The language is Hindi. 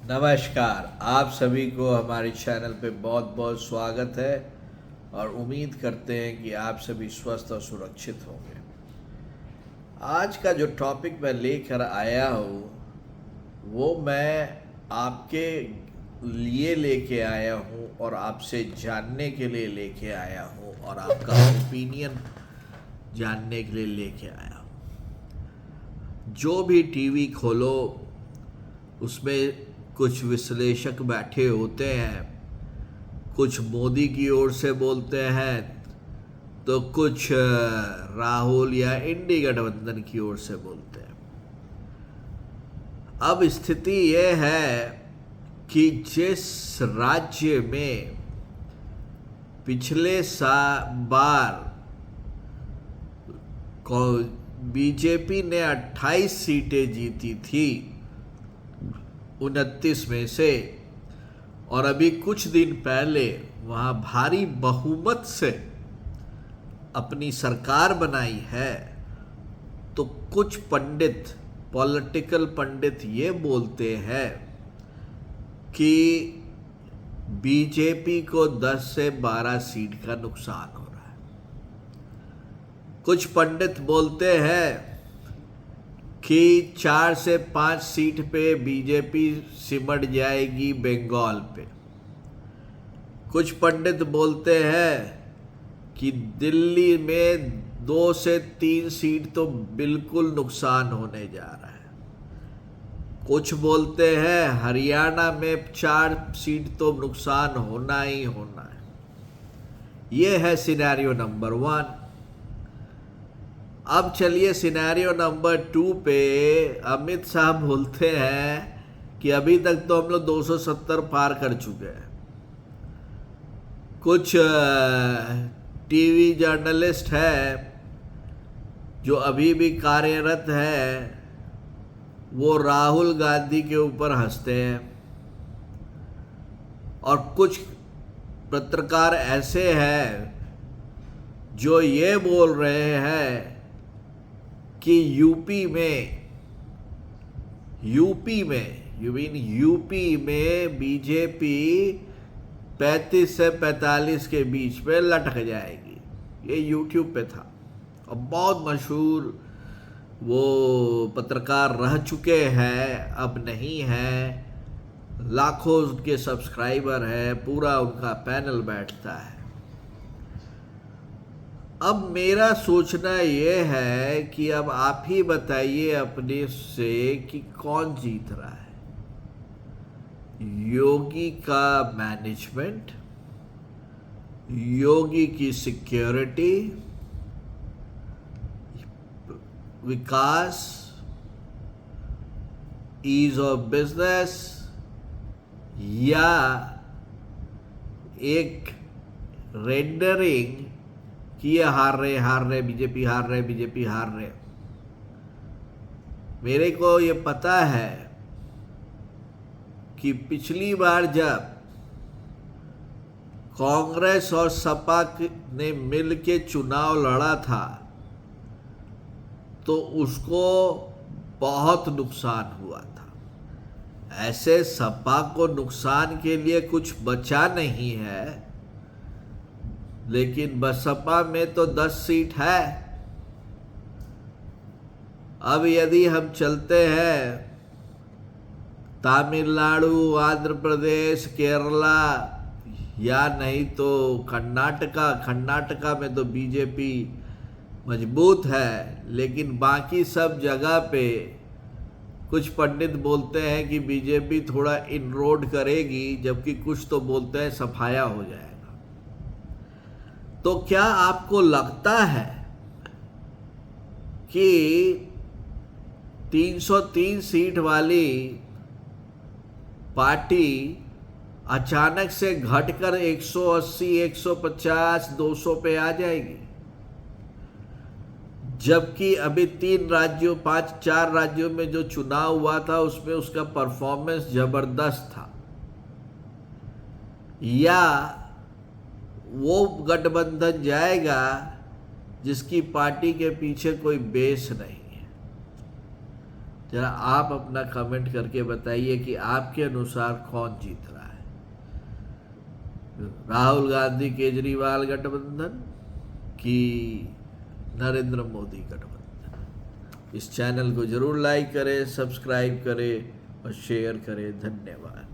नमस्कार। आप सभी को हमारे चैनल पे बहुत बहुत स्वागत है और उम्मीद करते हैं कि आप सभी स्वस्थ और सुरक्षित होंगे। आज का जो टॉपिक मैं लेकर आया हूँ वो मैं आपके लिए लेके आया हूँ और आपसे जानने के लिए लेके आया हूँ और आपका ओपिनियन जानने के लिए लेके आया हूँ। जो भी टीवी खोलो उसमें कुछ विश्लेषक बैठे होते हैं, कुछ मोदी की ओर से बोलते हैं तो कुछ राहुल या इंडी गठबंधन की ओर से बोलते हैं। अब स्थिति ये है कि जिस राज्य में पिछले बार बीजेपी ने 28 सीटें जीती थी 29 में से, और अभी कुछ दिन पहले वहाँ भारी बहुमत से अपनी सरकार बनाई है, तो कुछ पंडित, पॉलिटिकल पंडित ये बोलते हैं कि बीजेपी को 10 से 12 सीट का नुकसान हो रहा है। कुछ पंडित बोलते हैं कि 4 से 5 सीट पे बीजेपी सिमट जाएगी बंगाल पे। कुछ पंडित बोलते हैं कि दिल्ली में 2 से 3 सीट तो बिल्कुल नुकसान होने जा रहा है। कुछ बोलते हैं हरियाणा में 4 सीट तो नुकसान होना ही होना है। ये है सिनेरियो नंबर 1। अब चलिए सिनेरियो नंबर 2 पे अमित शाह बोलते हैं कि अभी तक तो हम लोग 270 पार कर चुके हैं। कुछ टीवी जर्नलिस्ट है जो अभी भी कार्यरत है, वो राहुल गांधी के ऊपर हंसते हैं, और कुछ पत्रकार ऐसे हैं जो ये बोल रहे हैं कि यूपी में बीजेपी 35 से 45 के बीच में लटक जाएगी। ये यूट्यूब पे था और बहुत मशहूर वो पत्रकार रह चुके हैं, अब नहीं है। लाखों उनके सब्सक्राइबर है, पूरा उनका पैनल बैठता है। अब मेरा सोचना ये है कि अब आप ही बताइए अपने से कि कौन जीत रहा है, योगी का मैनेजमेंट, योगी की सिक्योरिटी, विकास, ईज ऑफ बिजनेस, या एक रेंडरिंग कि ये हार रहे, बीजेपी हार रहे। मेरे को ये पता है कि पिछली बार जब कांग्रेस और सपा ने मिल के चुनाव लड़ा था तो उसको बहुत नुकसान हुआ था। ऐसे सपा को नुकसान के लिए कुछ बचा नहीं है, लेकिन बसपा में तो 10 सीट है। अब यदि हम चलते हैं तमिलनाडु, आंध्र प्रदेश, केरला या नहीं तो कर्नाटका में तो बीजेपी मजबूत है, लेकिन बाकी सब जगह पे कुछ पंडित बोलते हैं कि बीजेपी थोड़ा इनरोड करेगी, जबकि कुछ तो बोलते हैं सफाया हो जाएगा। तो क्या आपको लगता है कि 303 सीट वाली पार्टी अचानक से घटकर 180, 150, 200 पे आ जाएगी? जबकि अभी 4 राज्यों में जो चुनाव हुआ था उसमें उसका परफॉर्मेंस जबरदस्त था। या वो गठबंधन जाएगा जिसकी पार्टी के पीछे कोई बेस नहीं है? जरा आप अपना कमेंट करके बताइए कि आपके अनुसार कौन जीत रहा है, राहुल गांधी केजरीवाल गठबंधन कि नरेंद्र मोदी गठबंधन। इस चैनल को जरूर लाइक करें, सब्सक्राइब करें और शेयर करें। धन्यवाद।